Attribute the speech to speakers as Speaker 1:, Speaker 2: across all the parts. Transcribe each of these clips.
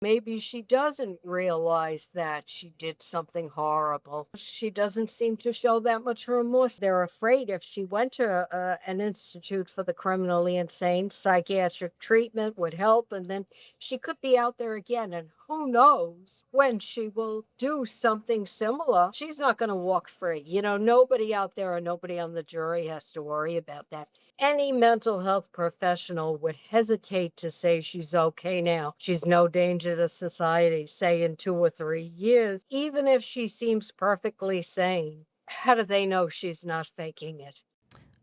Speaker 1: Maybe she doesn't realize that she did something horrible. She doesn't seem to show that much remorse. They're afraid if she went to an institute for the criminally insane, psychiatric treatment would help, and then she could be out there again. And who knows when she will do something similar. She's not going to walk free. Nobody out there or nobody on the jury has to worry about that. Any mental health professional would hesitate to say she's okay now. She's no danger to society, say in 2 or 3 years, even if she seems perfectly sane. How do they know she's not faking it?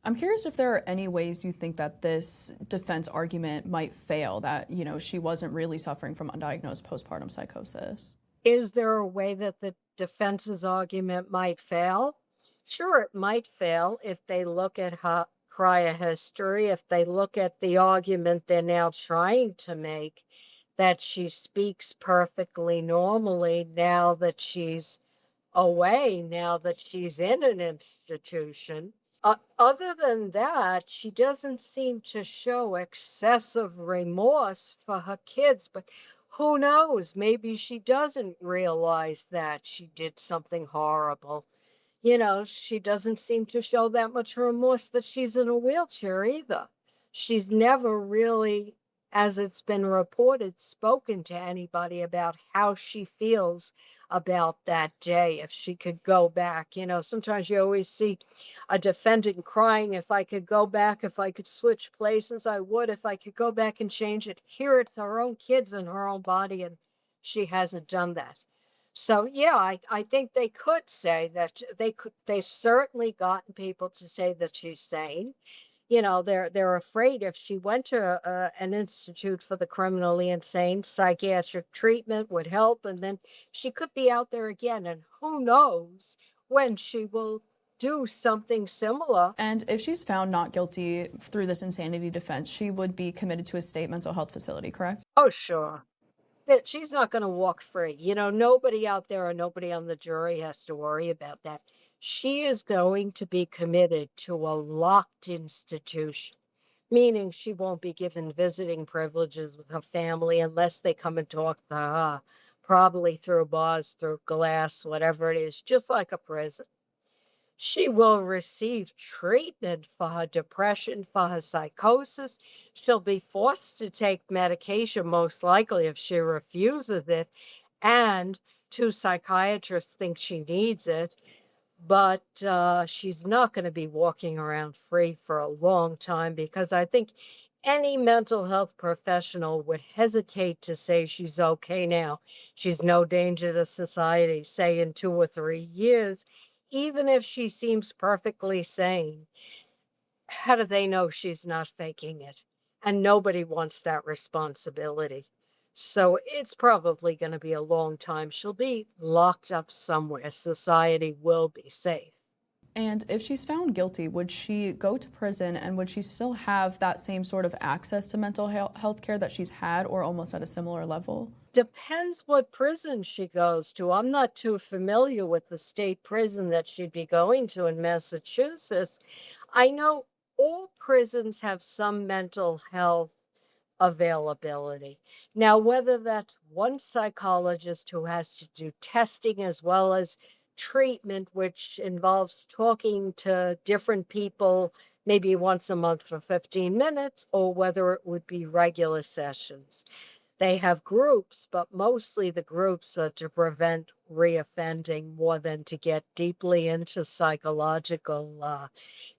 Speaker 2: I'm curious if there are any ways you think that this defense argument might fail, that, she wasn't really suffering from undiagnosed postpartum psychosis.
Speaker 1: Is there a way that the defense's argument might fail? Sure, it might fail if they look at her prior history, if they look at the argument they're now trying to make that she speaks perfectly normally now that she's away, now that she's in an institution. Other than that, she doesn't seem to show excessive remorse for her kids, but who knows? Maybe she doesn't realize that she did something horrible. She doesn't seem to show that much remorse that she's in a wheelchair either. She's never really, as it's been reported, spoken to anybody about how she feels about that day. If she could go back, sometimes you always see a defendant crying, if I could go back, if I could switch places, I would, if I could go back and change it. Here it's her own kids in her own body, and she hasn't done that. So yeah, I think they could say that they've certainly gotten people to say that she's sane. They're afraid if she went to an institute for the criminally insane, psychiatric treatment would help, and then she could be out there again. And who knows when she will do something similar.
Speaker 2: And if she's found not guilty through this insanity defense, she would be committed to a state mental health facility, correct?
Speaker 1: Oh, sure. That she's not going to walk free. Nobody out there or nobody on the jury has to worry about that. She is going to be committed to a locked institution, meaning she won't be given visiting privileges with her family unless they come and talk to her, probably through bars, through glass, whatever it is, just like a prison. She will receive treatment for her depression, for her psychosis. She'll be forced to take medication, most likely, if she refuses it. And two psychiatrists think she needs it. But she's not going to be walking around free for a long time because I think any mental health professional would hesitate to say she's okay now. She's no danger to society, say in 2 or 3 years, even if she seems perfectly sane. How do they know she's not faking it? And nobody wants that responsibility. So it's probably going to be a long time. She'll be locked up somewhere. Society will be safe.
Speaker 2: And if she's found guilty, would she go to prison, and would she still have that same sort of access to mental health care that she's had, or almost at a similar level?
Speaker 1: Depends what prison she goes to. I'm not too familiar with the state prison that she'd be going to in Massachusetts. I know all prisons have some mental health availability. Now, whether that's one psychologist who has to do testing as well as treatment, which involves talking to different people maybe once a month for 15 minutes, or whether it would be regular sessions. They have groups, but mostly the groups are to prevent reoffending more than to get deeply into psychological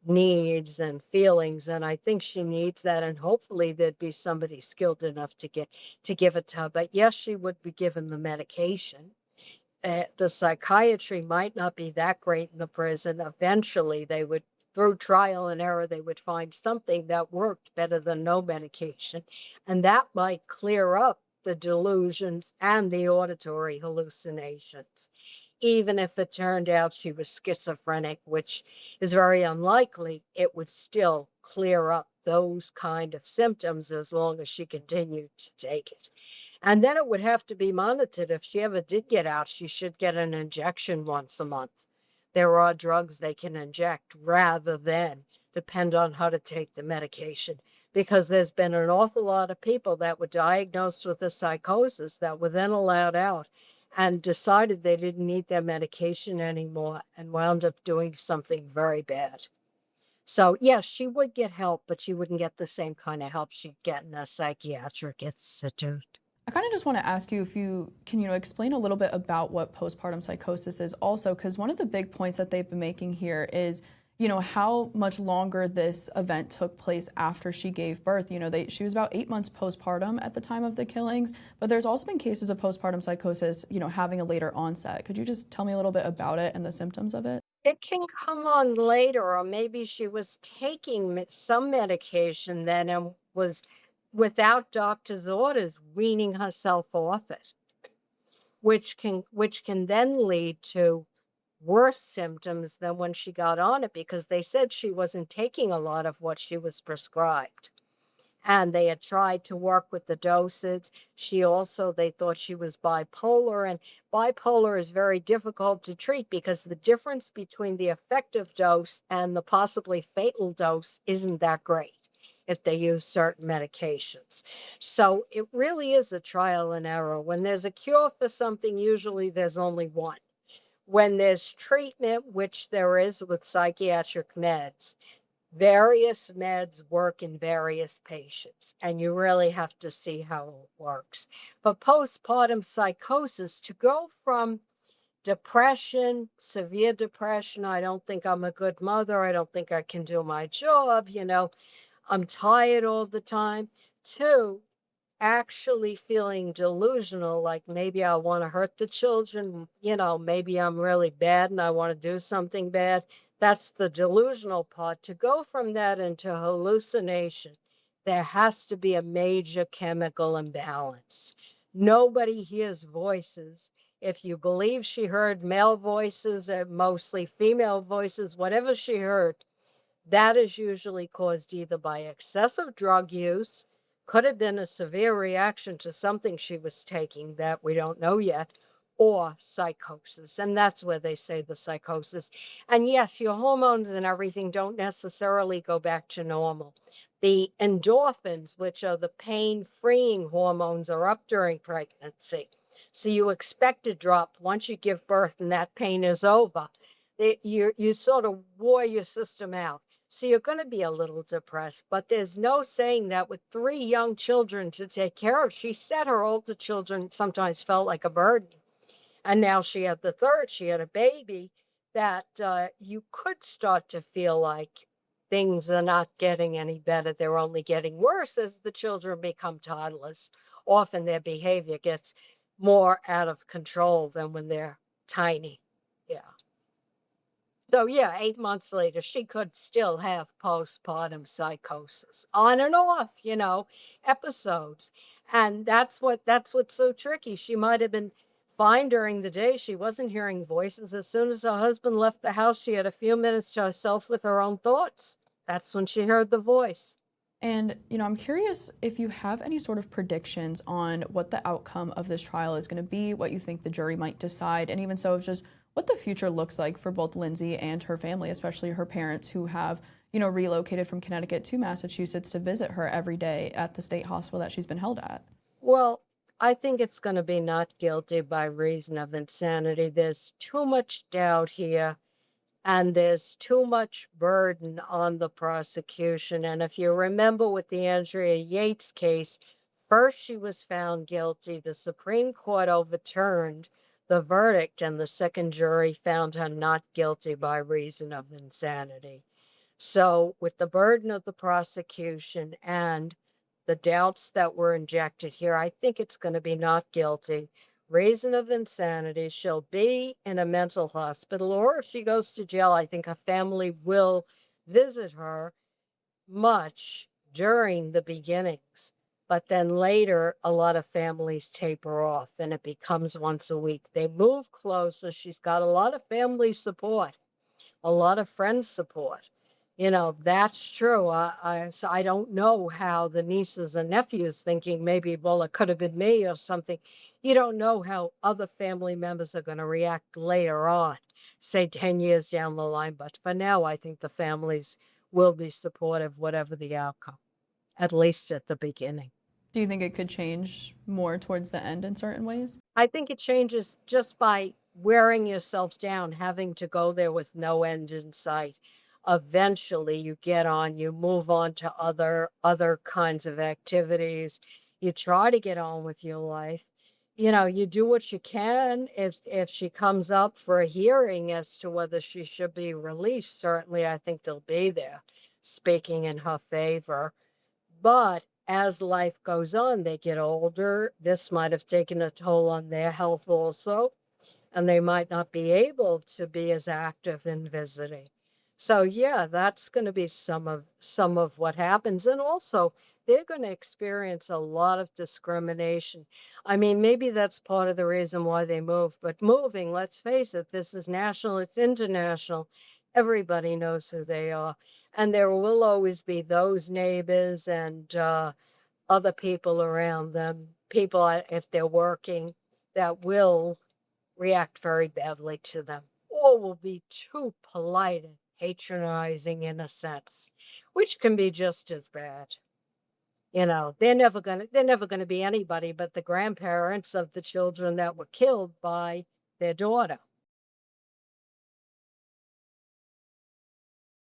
Speaker 1: needs and feelings. And I think she needs that. And hopefully there'd be somebody skilled enough to give it to her. But yes, she would be given the medication. The psychiatry might not be that great in the prison. Eventually, they would, through trial and error, they would find something that worked better than no medication. And that might clear up the delusions and the auditory hallucinations. Even if it turned out she was schizophrenic, which is very unlikely, it would still clear up those kind of symptoms as long as she continued to take it. And then it would have to be monitored. If she ever did get out, she should get an injection once a month. There are drugs they can inject rather than depend on how to take the medication. because there's been an awful lot of people that were diagnosed with a psychosis that were then allowed out and decided they didn't need their medication anymore and wound up doing something very bad. So, yes, she would get help, but she wouldn't get the same kind of help she'd get in a psychiatric institute.
Speaker 2: I kind of just want to ask you if you can, explain a little bit about what postpartum psychosis is also, because one of the big points that they've been making here is, how much longer this event took place after she gave birth. She was about 8 months postpartum at the time of the killings, but there's also been cases of postpartum psychosis, having a later onset. Could you just tell me a little bit about it and the symptoms of it?
Speaker 1: It can come on later, or maybe she was taking some medication then and was, without doctor's orders, weaning herself off it, which can then lead to worse symptoms than when she got on it because they said she wasn't taking a lot of what she was prescribed. And they had tried to work with the dosage. They thought she was bipolar, and bipolar is very difficult to treat because the difference between the effective dose and the possibly fatal dose isn't that great if they use certain medications. So it really is a trial and error. When there's a cure for something, usually there's only one. When there's treatment, which there is with psychiatric meds, various meds work in various patients, and you really have to see how it works. But postpartum psychosis, to go from depression, severe depression, I don't think I'm a good mother, I don't think I can do my job, I'm tired all the time, to actually feeling delusional, like maybe I want to hurt the children, maybe I'm really bad and I want to do something bad. That's the delusional part. To go from that into hallucination, there has to be a major chemical imbalance. Nobody hears voices. If you believe she heard male voices, mostly female voices, whatever she heard, that is usually caused either by excessive drug use, could have been a severe reaction to something she was taking that we don't know yet, or psychosis. And that's where they say the psychosis. And yes, your hormones and everything don't necessarily go back to normal. The endorphins, which are the pain freeing hormones, are up during pregnancy. So you expect a drop once you give birth and that pain is over. You sort of wore your system out. So you're going to be a little depressed, but there's no saying that with 3 young children to take care of. She said her older children sometimes felt like a burden. And now she had the third, she had a baby, that you could start to feel like things are not getting any better. They're only getting worse as the children become toddlers. Often their behavior gets more out of control than when they're tiny. Yeah. So yeah, 8 months later, she could still have postpartum psychosis, on and off, episodes. And that's what's so tricky. She might have been fine during the day. She wasn't hearing voices. As soon as her husband left the house, she had a few minutes to herself with her own thoughts. That's when she heard the voice.
Speaker 2: And, I'm curious if you have any sort of predictions on what the outcome of this trial is going to be, what you think the jury might decide, and even so, just what the future looks like for both Lindsay and her family, especially her parents who have, relocated from Connecticut to Massachusetts to visit her every day at the state hospital that she's been held at.
Speaker 1: Well, I think it's going to be not guilty by reason of insanity. There's too much doubt here. And there's too much burden on the prosecution. And if you remember with the Andrea Yates case, first she was found guilty. The Supreme Court overturned the verdict, and the second jury found her not guilty by reason of insanity. So, with the burden of the prosecution and the doubts that were injected here, I think it's going to be not guilty. Reason of insanity. She'll be in a mental hospital, or if she goes to jail, I think her family will visit her much during the beginnings. But then later, a lot of families taper off and it becomes once a week. They move closer. She's got a lot of family support, a lot of friends support. That's true. So I don't know how the nieces and nephews thinking maybe, well, it could have been me or something. You don't know how other family members are going to react later on, say 10 years down the line. But for now, I think the families will be supportive, whatever the outcome. at least at the beginning.
Speaker 2: Do you think it could change more towards the end in certain ways?
Speaker 1: I think it changes just by wearing yourself down, having to go there with no end in sight. Eventually, you get on, you move on to other kinds of activities. You try to get on with your life. You know, you do what you can. If she comes up for a hearing as to whether she should be released, certainly I think they'll be there speaking in her favor. But as life goes on, they get older. This might have taken a toll on their health also, and they might not be able to be as active in visiting. So yeah, that's going to be some of what happens, and also they're going to experience a lot of discrimination. I mean, maybe that's part of the reason why they move, but moving, let's face it, this is national, it's international. Everybody knows who they are, and there will always be those neighbors and other people around them, people if they're working, that will react very badly to them, or will be too polite and patronizing in a sense, which can be just as bad. You know, they're never gonna be anybody but the grandparents of the children that were killed by their daughter.